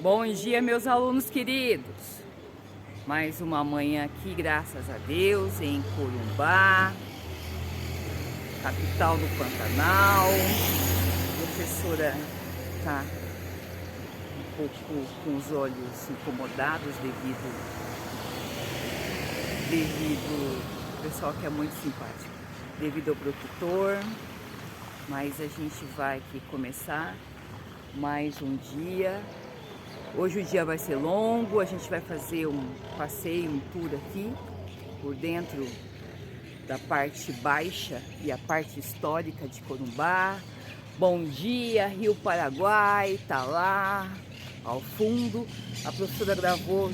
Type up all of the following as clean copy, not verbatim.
Bom dia, meus alunos queridos. Mais uma manhã aqui, graças a Deus, em Corumbá, capital do Pantanal. A professora está um pouco com os olhos incomodados devido o pessoal que é muito simpático, devido ao protetor. Mas a gente vai aqui começar mais um dia. Hoje o dia vai ser longo, a gente vai fazer um passeio, um tour aqui por dentro da parte baixa e a parte histórica de Corumbá. Bom dia, Rio Paraguai, tá lá ao fundo. A professora gravou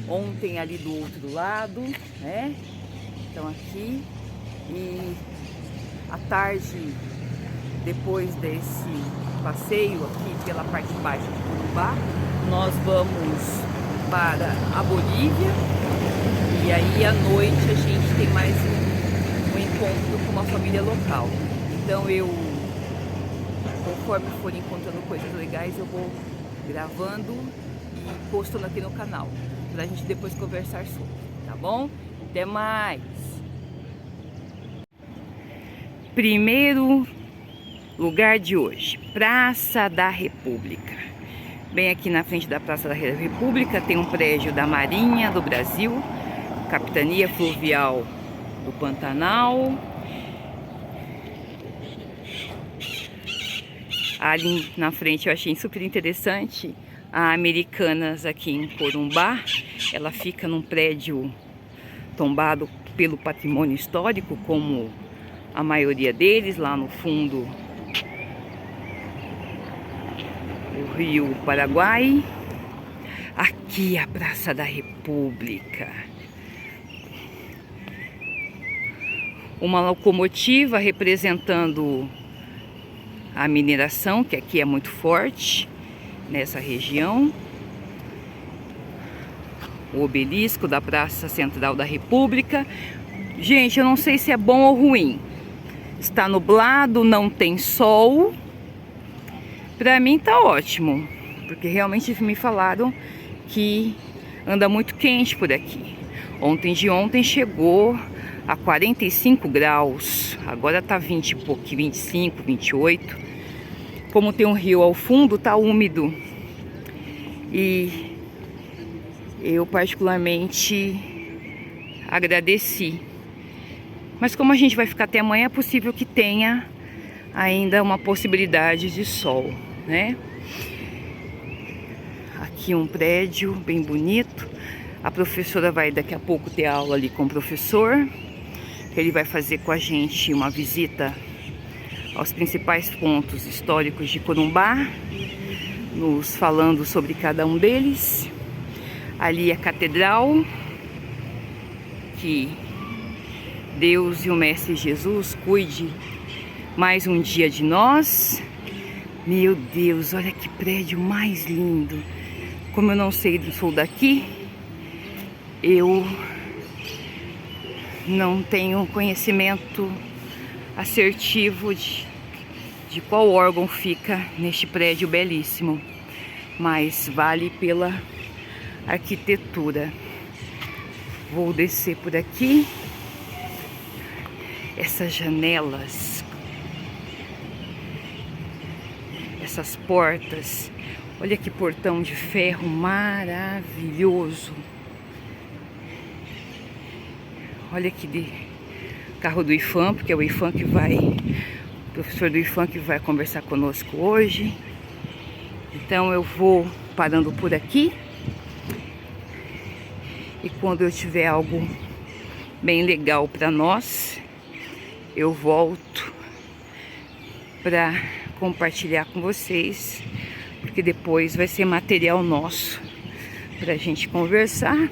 ontem ali do outro lado, né? Então aqui, e à tarde, depois desse passeio aqui pela parte baixa de Corumbá, nós vamos para a Bolívia e aí à noite a gente tem mais um encontro com uma família local. Então conforme for encontrando coisas legais, eu vou gravando e postando aqui no canal, pra gente depois conversar sobre, tá bom? Até mais! Primeiro lugar de hoje, Praça da República. Bem aqui na frente da Praça da República tem um prédio da Marinha do Brasil, Capitania Fluvial do Pantanal. Ali na frente eu achei super interessante a Americanas aqui em Corumbá. Ela fica num prédio tombado pelo patrimônio histórico, como a maioria deles, lá no fundo o Rio Paraguai. Aqui a Praça da República. Uma locomotiva representando a mineração, que aqui é muito forte nessa região. O obelisco da Praça Central da República. Gente, eu não sei se é bom ou ruim. Está nublado, não tem sol. Pra mim tá ótimo, porque realmente me falaram que anda muito quente por aqui. Ontem de ontem chegou a 45 graus, agora tá 20 e pouco, 25, 28. Como tem um rio ao fundo, tá úmido. E eu particularmente agradeci. Mas como a gente vai ficar até amanhã, é possível que tenha ainda uma possibilidade de sol, né? Aqui um prédio bem bonito. A professora vai daqui a pouco ter aula ali com o professor. Ele vai fazer com a gente uma visita aos principais pontos históricos de Corumbá, nos falando sobre cada um deles. Ali a catedral, que Deus e o Mestre Jesus cuide mais um dia de nós. Meu Deus, olha que prédio mais lindo. Como eu não sou daqui, eu não tenho conhecimento assertivo de qual órgão fica neste prédio belíssimo, mas vale pela arquitetura. Vou descer por aqui. Essas janelas, essas portas, olha que portão de ferro maravilhoso. Olha aqui de carro do IFAM, porque é o IFAM que vai, o professor do IFAM que vai conversar conosco hoje. Então eu vou parando por aqui. E quando eu tiver algo bem legal para nós, eu volto para compartilhar com vocês, porque depois vai ser material nosso para a gente conversar.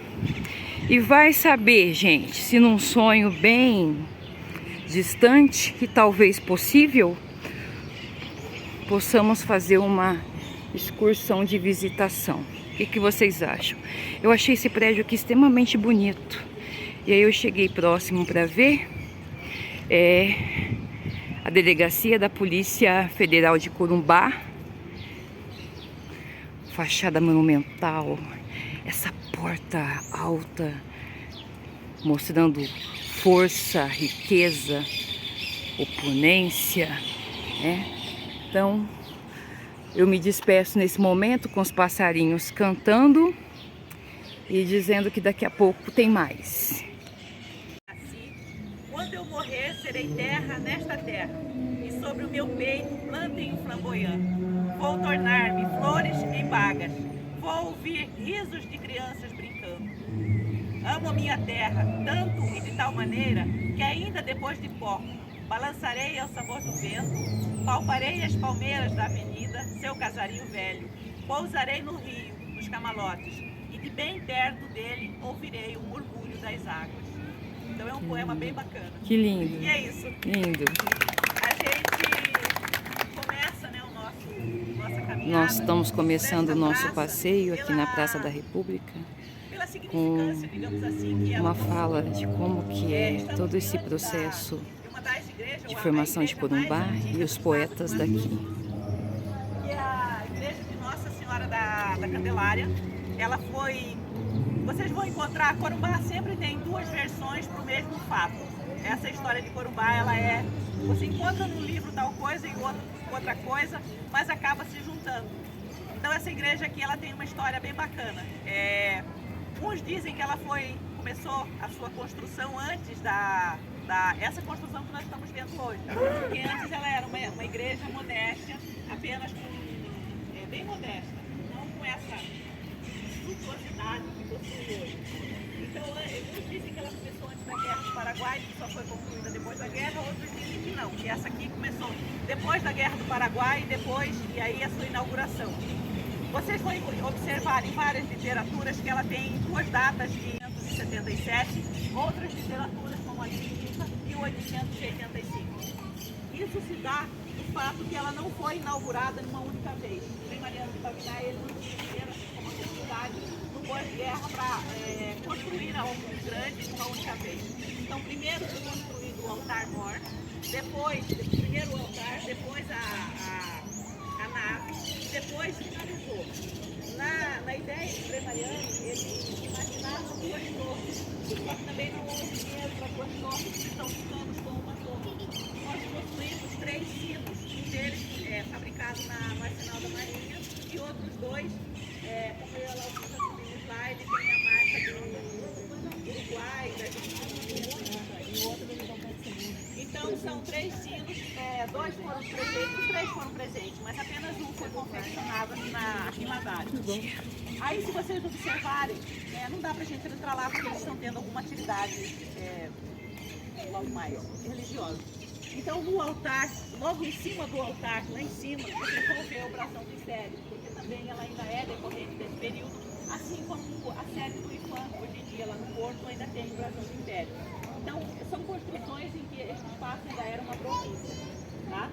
E vai saber, gente, se num sonho bem distante e talvez possível, possamos fazer uma excursão de visitação. O que vocês acham? Eu achei esse prédio aqui extremamente bonito. E aí eu cheguei próximo para ver. A delegacia da Polícia Federal de Corumbá. fachada monumental, essa porta alta, mostrando força, riqueza, opulência, né? Então, eu me despeço nesse momento com os passarinhos cantando e dizendo que daqui a pouco tem mais. Quando eu morrer, serei terra nesta terra, e sobre o meu peito plantem um flamboyante. Vou tornar-me flores em bagas, vou ouvir risos de crianças brincando. Amo a minha terra tanto e de tal maneira que ainda depois de pó, balançarei ao sabor do vento, palparei as palmeiras da avenida, seu casario velho, pousarei no rio, nos camalotes, e de bem perto dele ouvirei o murmúrio das águas. Então é um poema bem bacana. Que lindo. E é isso. Lindo. A gente começa, né, nossa caminhada. Nós estamos começando o nosso praça, passeio aqui na Praça da República, pela significância, digamos assim, que é uma fala de como que é todo esse processo de formação de Corumbá e os poetas daqui. E a igreja de Nossa Senhora da Candelária, ela foi... Vocês vão encontrar, Corumbá sempre tem duas versões para o mesmo fato. Essa história de Corumbá, ela é... Você encontra num livro tal coisa e outra coisa, mas acaba se juntando. Então essa igreja aqui, ela tem uma história bem bacana. Uns dizem que ela começou a sua construção antes essa construção que nós estamos vendo hoje. Porque antes ela era uma igreja modesta, apenas bem modesta, não com essa suntuosidade que possui hoje. Então, uns dizem que ela começou antes da Guerra do Paraguai, que só foi concluída depois da guerra, outros dizem que não, que essa aqui começou depois da Guerra do Paraguai e aí a sua inauguração. Vocês vão observar em várias literaturas que ela tem duas datas de 1877, outras literaturas como a de 1885. Isso se dá do fato que ela não foi inaugurada numa única vez. O Frei Mariano de Bagnaia, ele não tinha como oportunidade no pós-guerra para construir algo grande numa única vez. Então, primeiro foi construído o altar-mor, depois, primeiro o altar, depois a nave, depois finalizou. Na ideia do Frei Mariano, ele imaginava duas torres, só que também não houve dinheiro para duas torres, então ficamos com uma torre. Nós construímos 3 sinos, um deles fabricado no Arsenal da Marinha e outros 2, como eu lá lá, ele tem a marca do Uruguai, da Argentina e outro do Então são 3 sinos, 2 foram presentes, 3 foram presentes, mas apenas um foi confeccionado aqui na Dário. Aí se vocês observarem, não dá pra gente entrar lá porque eles estão tendo alguma atividade logo mais religiosa. Então no altar, logo em cima do altar, lá em cima, vocês vão ver o brasão do Império, porque também ela ainda é decorrente desse período, assim como a sede do IFAM, hoje em dia lá no Porto, ainda tem o brasão do Império. Então são construções em que este espaço ainda era uma província, tá?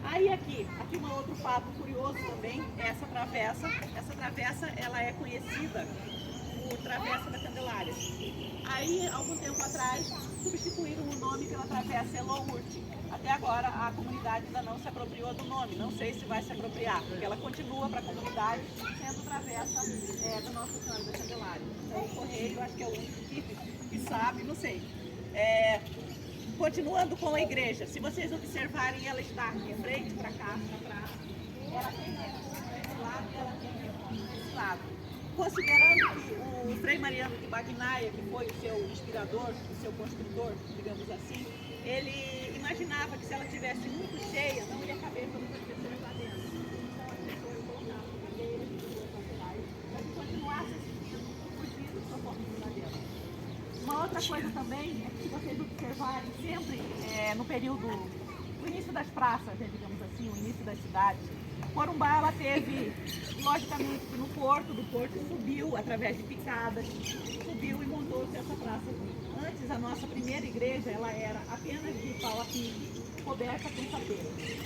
Aí aqui um outro fato curioso também é essa travessa. Essa travessa, ela é conhecida por Travessa da Candelária. Aí, algum tempo atrás, substituíram o nome pela Travessa Elourte. Até agora, a comunidade ainda não se apropriou do nome. Não sei se vai se apropriar, porque ela continua para a comunidade sendo Travessa da Nossa Senhora da Candelária. Então, o Correio, acho que é o único que sabe, não sei. Continuando com a igreja, se vocês observarem, ela está de frente para cá, para praça. Ela tem esse lado e ela tem esse lado. Considerando que o Frei Mariano de Bagnaia, que foi o seu inspirador, o seu construtor, digamos assim, ele imaginava que se ela estivesse muito cheia, não ia caber todas as pessoas lá dentro. Então as pessoas colocavam cadeiras laterais para que continuasse assistindo os vídeos socorridos lá dentro. Uma outra coisa também é que, se vocês observarem, sempre no período, no início das praças, digamos assim, o início das cidades, Corumbá, ela teve, logicamente, no porto, do porto subiu através de picadas, subiu e montou-se essa praça aqui. Antes, a nossa primeira igreja, ela era apenas de pau a pique, coberta com sapê.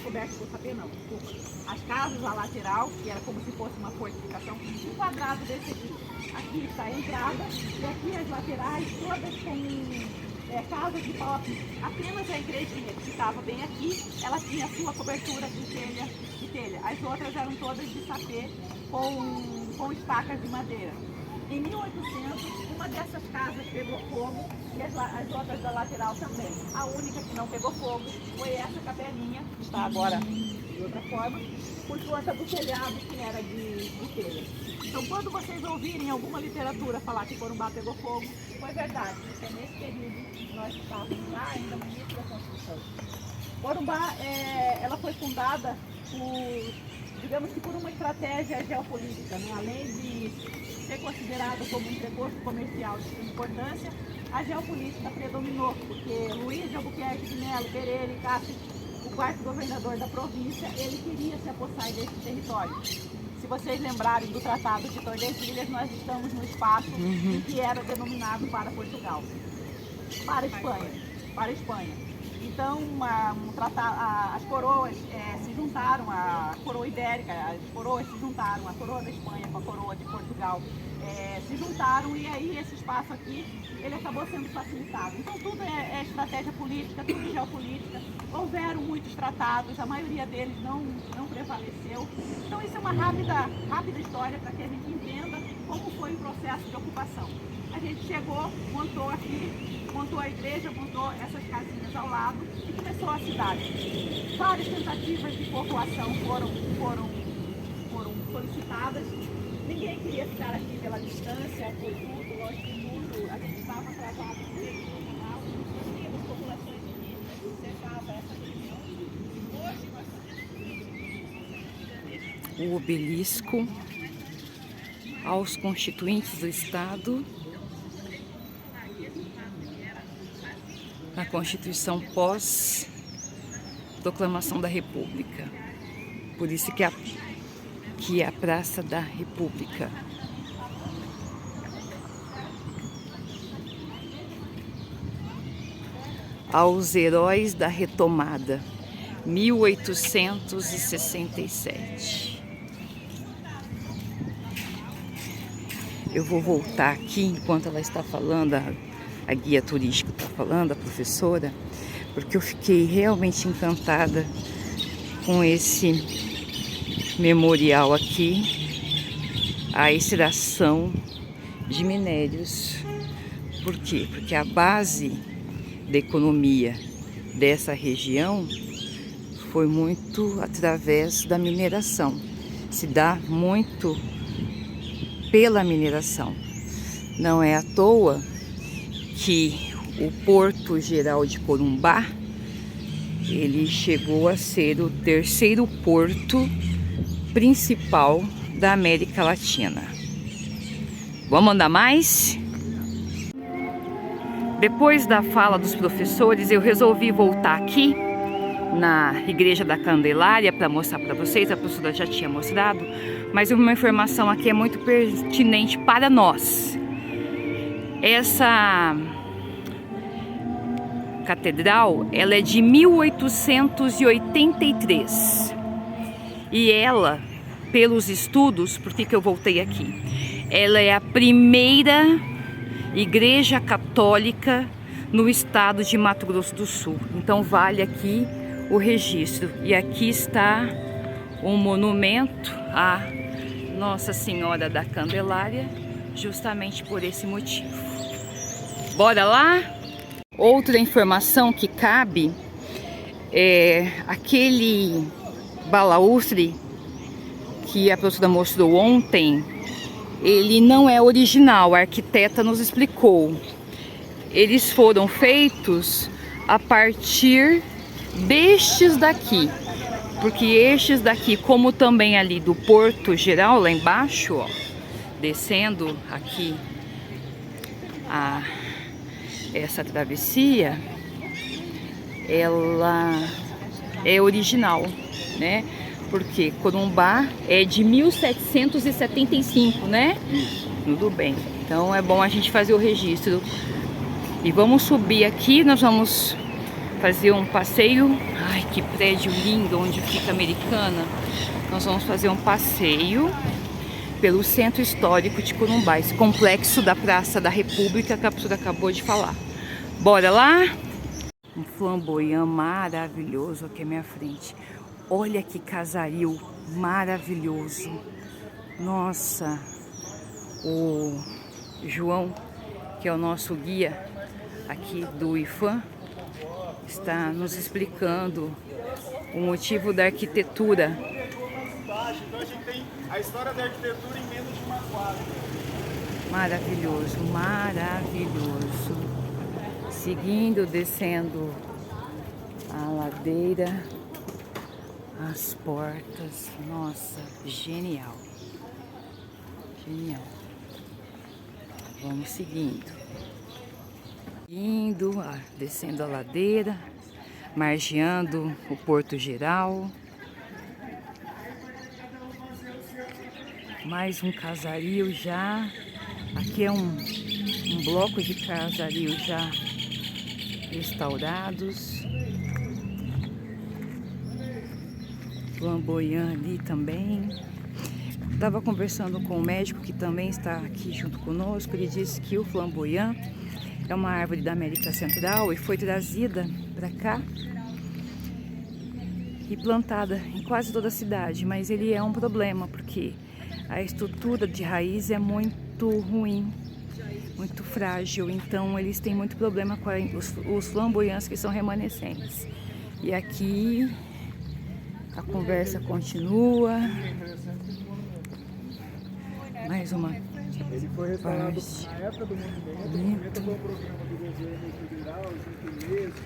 Coberta com sapê não, desculpa. As casas à lateral, que era como se fosse uma fortificação, um quadrado desse aqui. Aqui está a entrada e aqui as laterais, todas com casas de pau a pique. Apenas a igrejinha que ficava bem aqui, ela tinha a sua cobertura de telha. As outras eram todas de sapê com com estacas de madeira. Em 1800, uma dessas casas pegou fogo e as outras da lateral também. A única que não pegou fogo foi essa capelinha, que está agora de outra forma, por conta do telhado que era de telha. Então, quando vocês ouvirem alguma literatura falar que Corumbá pegou fogo, foi verdade, porque nesse período que nós estávamos lá ainda no início da construção. Corumbá, ela foi fundada digamos que por uma estratégia geopolítica, né? Além de ser considerada como um entreposto comercial de sua importância, a geopolítica predominou, porque Luiz de Albuquerque de Melo Pereira e Cássio, o quarto governador da província, ele queria se apossar desse território. Se vocês lembrarem do Tratado de Tordesilhas, nós estamos no espaço em que era denominado para Portugal, para a Espanha. Então, as coroas se juntaram, a coroa ibérica, as coroas se juntaram, a coroa da Espanha com a coroa de Portugal se juntaram, e aí esse espaço aqui, ele acabou sendo facilitado. Então, tudo é estratégia política, tudo geopolítica. Houveram muitos tratados, a maioria deles não prevaleceu. Então, isso é uma rápida história para que a gente entenda como foi o processo de ocupação. A gente chegou, montou aqui, montou a igreja, montou essas casinhas ao lado e começou a cidade. Várias tentativas de povoação foram solicitadas. Ninguém queria ficar aqui pela distância, por tudo, longe de tudo. A gente estava atrasado no regional, tínhamos populações indígenas que cercavam essa região. Hoje nós O obelisco aos constituintes do Estado, na Constituição pós-proclamação da República. Por isso que é a Praça da República. Aos heróis da retomada, 1867. Eu vou voltar aqui enquanto ela está falando, a guia turística está falando, a professora, porque eu fiquei realmente encantada com esse memorial aqui, a extração de minérios. Por quê? Porque a base da economia dessa região foi muito através da mineração. Se dá muito pela mineração. Não é à toa que o Porto Geral de Corumbá, ele chegou a ser o terceiro porto principal da América Latina. Vamos andar mais? Depois da fala dos professores, eu resolvi voltar aqui na Igreja da Candelária para mostrar para vocês. A professora já tinha mostrado, mas uma informação aqui é muito pertinente para nós. Essa catedral, ela é de 1883 e ela, pelos estudos, por que eu voltei aqui? Ela é a primeira igreja católica no estado de Mato Grosso do Sul. Então vale aqui o registro. E aqui está um monumento à Nossa Senhora da Candelária, justamente por esse motivo. Bora lá? Outra informação que cabe é aquele balaústre que a professora mostrou ontem. Ele não é original, a arquiteta nos explicou. Eles foram feitos a partir destes daqui, porque estes daqui, como também ali do Porto Geral, lá embaixo, ó, descendo aqui essa travessia, ela é original, né? Porque Corumbá é de 1775, né? Isso. Tudo bem. Então é bom a gente fazer o registro. E vamos subir aqui, nós vamos fazer um passeio. Ai, que prédio lindo, onde fica a Americana. Nós vamos fazer um passeio pelo centro histórico de Corumbá, esse complexo da Praça da República que a professora acabou de falar. Bora lá? Um flamboyant maravilhoso aqui à minha frente. Olha que casario maravilhoso. Nossa, o João, que é o nosso guia aqui do IFAM, está nos explicando o motivo da arquitetura. Então a gente tem a história da arquitetura em menos de uma quadra. Maravilhoso, maravilhoso. Seguindo, descendo a ladeira, as portas. Nossa, genial. Genial. Vamos seguindo. Descendo a ladeira, margeando o Porto Geral. Mais um casario já. Aqui é um bloco de casario já restaurados. Flamboyant ali também. Estava conversando com o médico que também está aqui junto conosco. Ele disse que o flamboyant é uma árvore da América Central e foi trazida para cá e plantada em quase toda a cidade. Mas ele é um problema porque a estrutura de raiz é muito ruim, muito frágil. Então eles têm muito problema com os flamboyantes que são remanescentes. E aqui a conversa continua. Mais uma Ele foi restaurado na época do movimento foi um programa do governo federal, junto Unesco,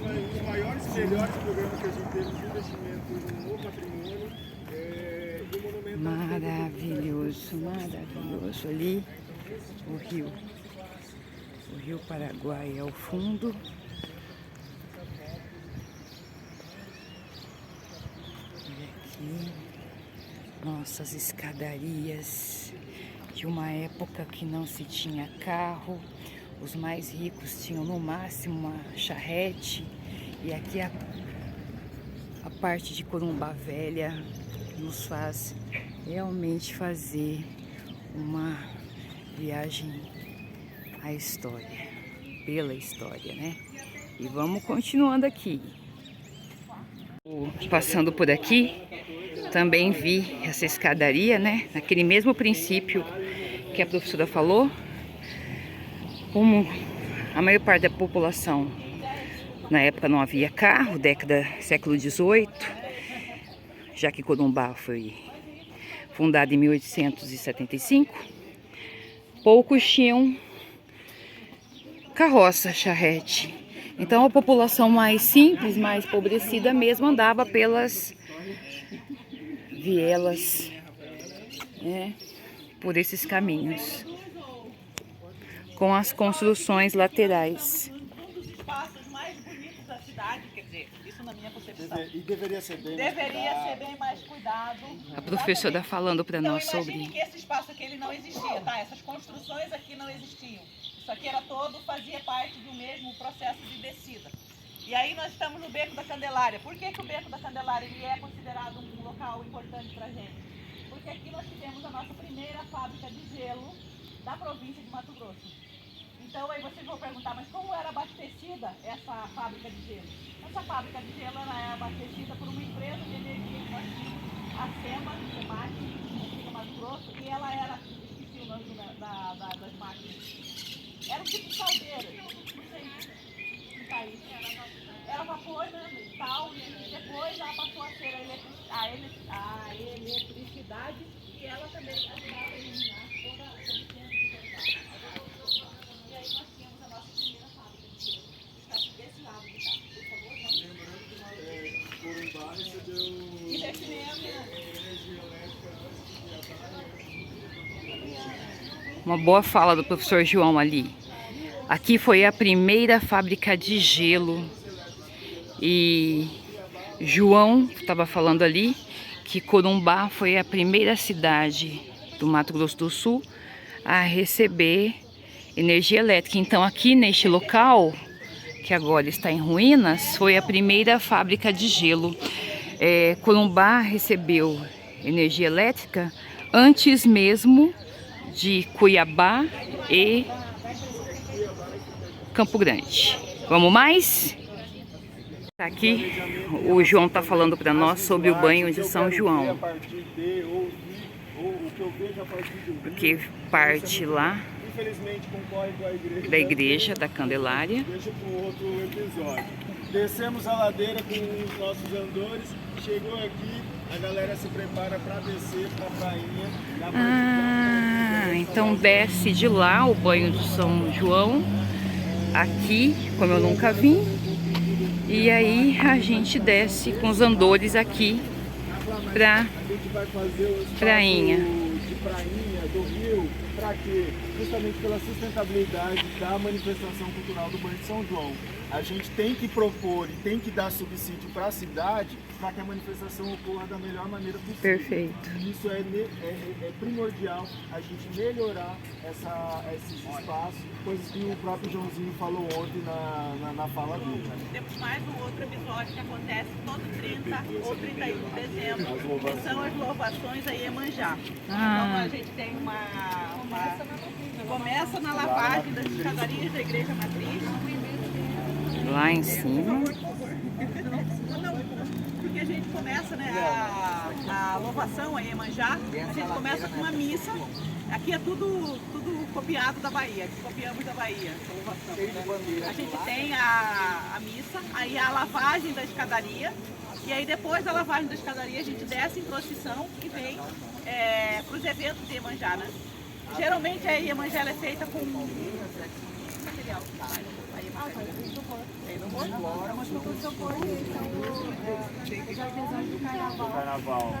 um dos maiores e melhores programas que a gente teve de investimento no patrimônio. E o monumental Maravilhoso, maravilhoso. Ali o rio Paraguai ao fundo. E aqui, nossas escadarias de uma época que não se tinha carro. Os mais ricos tinham no máximo uma charrete. E aqui a parte de Corumbá Velha nos faz realmente fazer uma viagem à história, pela história, né? E vamos continuando aqui. Passando por aqui, também vi essa escadaria, né? Naquele mesmo princípio que a professora falou. Como a maior parte da população, na época não havia carro, século XVIII, já que Corumbá foi fundada em 1875, poucos tinham carroça, charrete. Então a população mais simples, mais empobrecida mesmo, andava pelas vielas, né, por esses caminhos, com as construções laterais. Um dos espaços mais bonitos da cidade, quer dizer, isso na minha concepção. E deveria ser bem mais cuidado. A professora falando para nós sobre... Imagine que esse espaço aqui ele não existia, tá? Essas construções aqui não existiam. Isso aqui era todo, fazia parte do mesmo processo de descida. E aí nós estamos no Beco da Candelária. Por que que o Beco da Candelária ele é considerado um local importante para a gente? Porque aqui nós tivemos a nossa primeira fábrica de gelo da província de Mato Grosso. Então aí vocês vão perguntar, mas como era abastecida essa fábrica de gelo? Essa fábrica de gelo era abastecida por uma empresa de energia que nós tínhamos, a SEMAC, aqui no Mato Grosso, e ela era, esqueci o nome das máquinas, era um tipo de caldeira, não sei explicar isso. Era vapor, né, e tal, e depois ela passou a ser a eletricidade, e ela também ajudava a eliminar toda a centro de qualidade. E aí nós tínhamos a nossa primeira fábrica de gelo. Está desse lado de cá, por favor. Lembrando que Corumbá recebeu Investimento. energia elétrica antes de Uma boa fala do professor João ali. Aqui foi a primeira fábrica de gelo. E João estava falando ali que Corumbá foi a primeira cidade do Mato Grosso do Sul a receber energia elétrica. Então aqui neste local, que agora está em ruínas, foi a primeira fábrica de gelo. Corumbá recebeu energia elétrica antes mesmo de Cuiabá e Campo Grande. Vamos mais? Aqui o João está falando para nós sobre o banho de São João. A partir de ou já faz vídeo. porque parte lá Infelizmente concorre com a igreja. da igreja da Candelária. Deixa para um outro episódio. Descemos a ladeira com os nossos andores. Chegou aqui, a galera se prepara para descer para a prainha. Então desce de lá o banho de São João. Aqui, como eu nunca vim. E aí a gente desce com os andores aqui pra prainha. De prainha, do rio, para quê? Justamente pela sustentabilidade da manifestação cultural do banho de São João. A gente tem que propor e tem que dar subsídio para a cidade para que a manifestação ocorra da melhor maneira possível. Perfeito. Isso é primordial, a gente melhorar esses espaços, coisas que o próprio Joãozinho falou ontem na fala dele. Temos mais um outro episódio que acontece todo 30 ou 31 de dezembro, que são as louvações a Iemanjá. Então a gente tem começa na lavagem das escadarias da Igreja Matriz. Lá em cima. Porque a gente começa, né, a louvação a Iemanjá, a gente começa com uma missa. Aqui é tudo copiado da Bahia, copiamos da Bahia, essa louvação. A gente tem a missa, aí a lavagem da escadaria, e aí depois da lavagem da escadaria a gente desce em procissão e vem para os eventos de Iemanjá, né? Geralmente a Iemanjá é feita com material. Carnaval.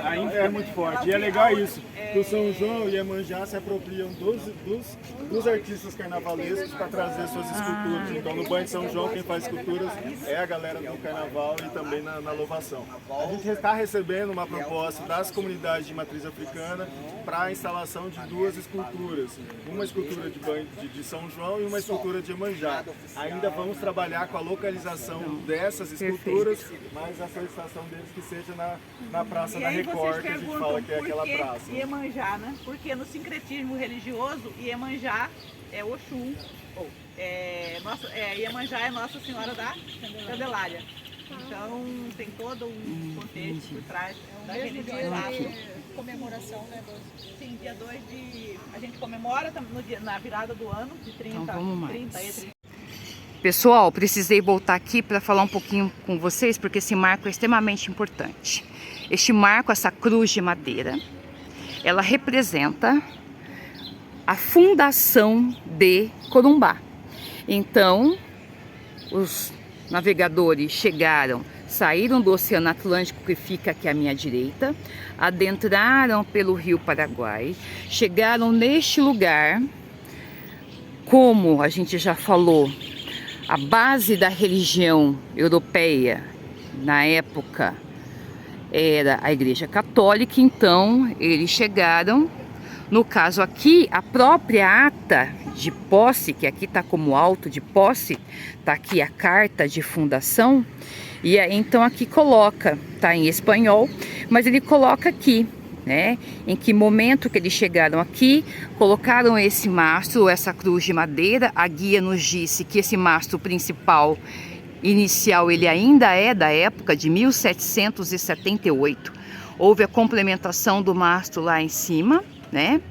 Ainda é muito forte. E é legal isso, que o São João e Iemanjá se apropriam dos artistas carnavalescos para trazer suas esculturas. Então no banho de São João quem faz esculturas é a galera do carnaval e também na louvação. A gente está recebendo uma proposta das comunidades de matriz africana para a instalação de duas esculturas. Uma escultura de banho de São João e uma escultura de Iemanjá. Ainda vamos trabalhar com a localização dessas esculturas, mas a solicitação deles que seja na Praça da Record, que a gente fala que é aquela praça. Iemanjá, né? Porque no sincretismo religioso, Iemanjá é Oxum, Iemanjá é Nossa Senhora da Candelária. Então tem todo um contexto por trás da religião. Comemoração, né? Sim, dia 2 de... A gente comemora na virada do ano, de 30 Então, vamos mais. 30 e 30. Pessoal, precisei voltar aqui para falar um pouquinho com vocês, porque esse marco é extremamente importante. Este marco, essa cruz de madeira, ela representa a fundação de Corumbá. Então, os navegadores saíram do Oceano Atlântico, que fica aqui à minha direita, adentraram pelo Rio Paraguai, chegaram neste lugar, como a gente já falou, a base da religião europeia, na época, era a Igreja Católica. Então eles chegaram, no caso aqui, a própria ata de posse, que aqui está como auto de posse, está aqui a carta de fundação, e aí, então aqui coloca, está em espanhol, mas ele coloca aqui, né, em que momento que eles chegaram aqui, colocaram esse mastro, essa cruz de madeira. A guia nos disse que esse mastro principal inicial, ele ainda é da época de 1778. Houve a complementação do mastro lá em cima, né?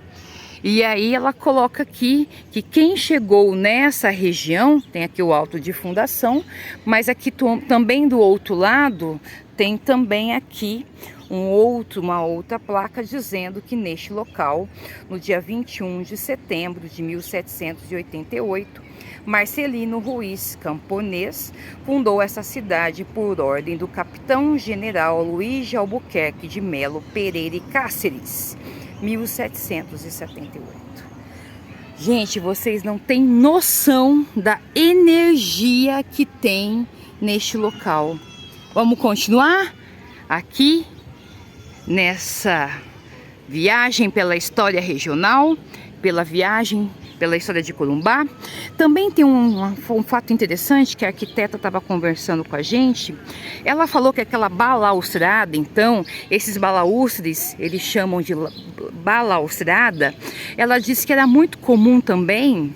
E aí ela coloca aqui que quem chegou nessa região, tem aqui o alto de fundação, mas aqui também do outro lado tem também aqui uma outra placa dizendo que neste local, no dia 21 de setembro de 1788, Marcelino Ruiz Camponês fundou essa cidade por ordem do capitão-general Luiz de Albuquerque de Melo Pereira e Cáceres, 1778. Gente, vocês não têm noção da energia que tem neste local. Vamos continuar aqui nessa viagem pela história regional, pela história de Corumbá. Também tem um fato interessante que a arquiteta estava conversando com a gente. Ela falou que aquela balaustrada, então, esses balaústres, eles chamam de balaustrada, ela disse que era muito comum também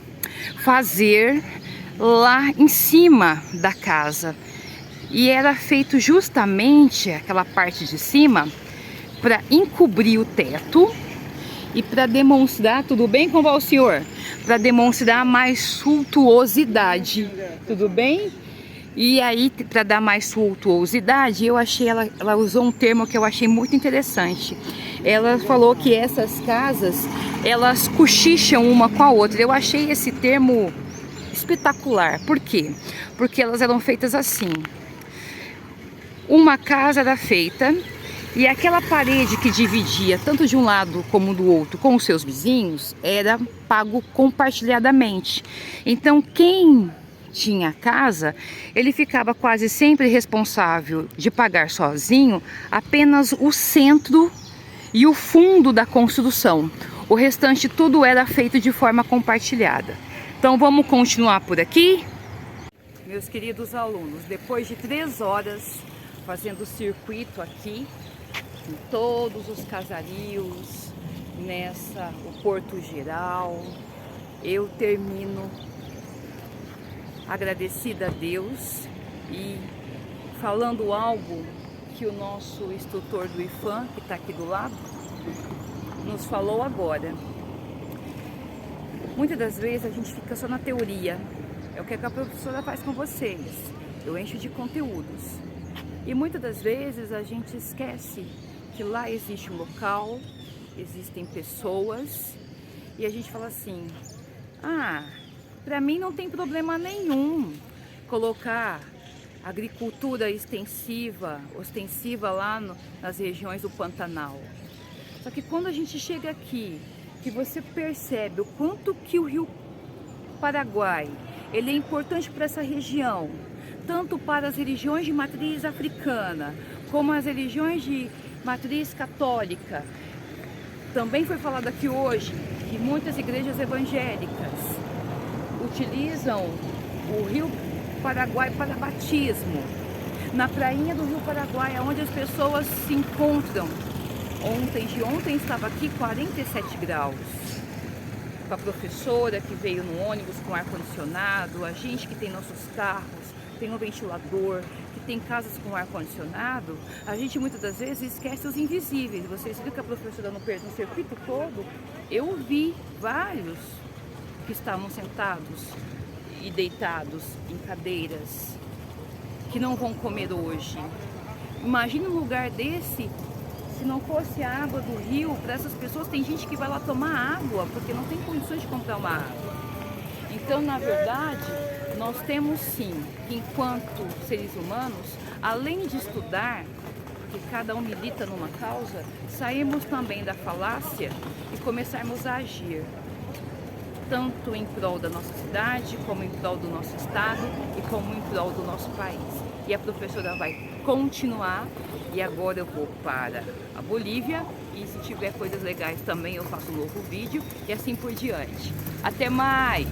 fazer lá em cima da casa. E era feito justamente aquela parte de cima para encobrir o teto e para demonstrar, tudo bem com o senhor? Para demonstrar mais suntuosidade, tudo bem? E aí, para dar mais suntuosidade, eu achei, ela usou um termo que eu achei muito interessante. Ela falou que essas casas, elas cochicham uma com a outra. Eu achei esse termo espetacular. Por quê? Porque elas eram feitas assim. Uma casa era feita e aquela parede que dividia tanto de um lado como do outro com os seus vizinhos era pago compartilhadamente. Então, quem tinha casa, ele ficava quase sempre responsável de pagar sozinho apenas o centro e o fundo da construção. O restante tudo era feito de forma compartilhada. Então vamos continuar por aqui? Meus queridos alunos, depois de 3 horas fazendo o circuito aqui, em todos os casarios, o Porto Geral, eu termino agradecida a Deus e falando algo que o nosso instrutor do IFAM, que está aqui do lado, nos falou agora. Muitas das vezes a gente fica só na teoria, é o que a professora faz com vocês, eu encho de conteúdos. E muitas das vezes a gente esquece que lá existe um local, existem pessoas, e a gente fala assim, para mim não tem problema nenhum colocar agricultura ostensiva lá nas regiões do Pantanal. Só que quando a gente chega aqui, que você percebe o quanto que o Rio Paraguai ele é importante para essa região, tanto para as religiões de matriz africana, como as religiões de matriz católica. Também foi falado aqui hoje que muitas igrejas evangélicas utilizam o Rio Paraguai para batismo. Na prainha do Rio Paraguai, onde as pessoas se encontram. Ontem estava aqui 47 graus. Com a professora que veio no ônibus com ar-condicionado, a gente que tem nossos carros, tem um ventilador, que tem casas com ar-condicionado, a gente muitas das vezes esquece os invisíveis. Vocês viram que a professora no circuito todo, eu vi vários que estavam sentados e deitados em cadeiras, que não vão comer hoje. Imagina um lugar desse, se não fosse a água do rio, para essas pessoas, tem gente que vai lá tomar água, porque não tem condições de comprar uma água. Então, na verdade, nós temos sim, enquanto seres humanos, além de estudar, que cada um milita numa causa, sairmos também da falácia e começarmos a agir. Tanto em prol da nossa cidade, como em prol do nosso estado e como em prol do nosso país. E a professora vai continuar, e agora eu vou para a Bolívia, e se tiver coisas legais também eu faço um novo vídeo, e assim por diante. Até mais!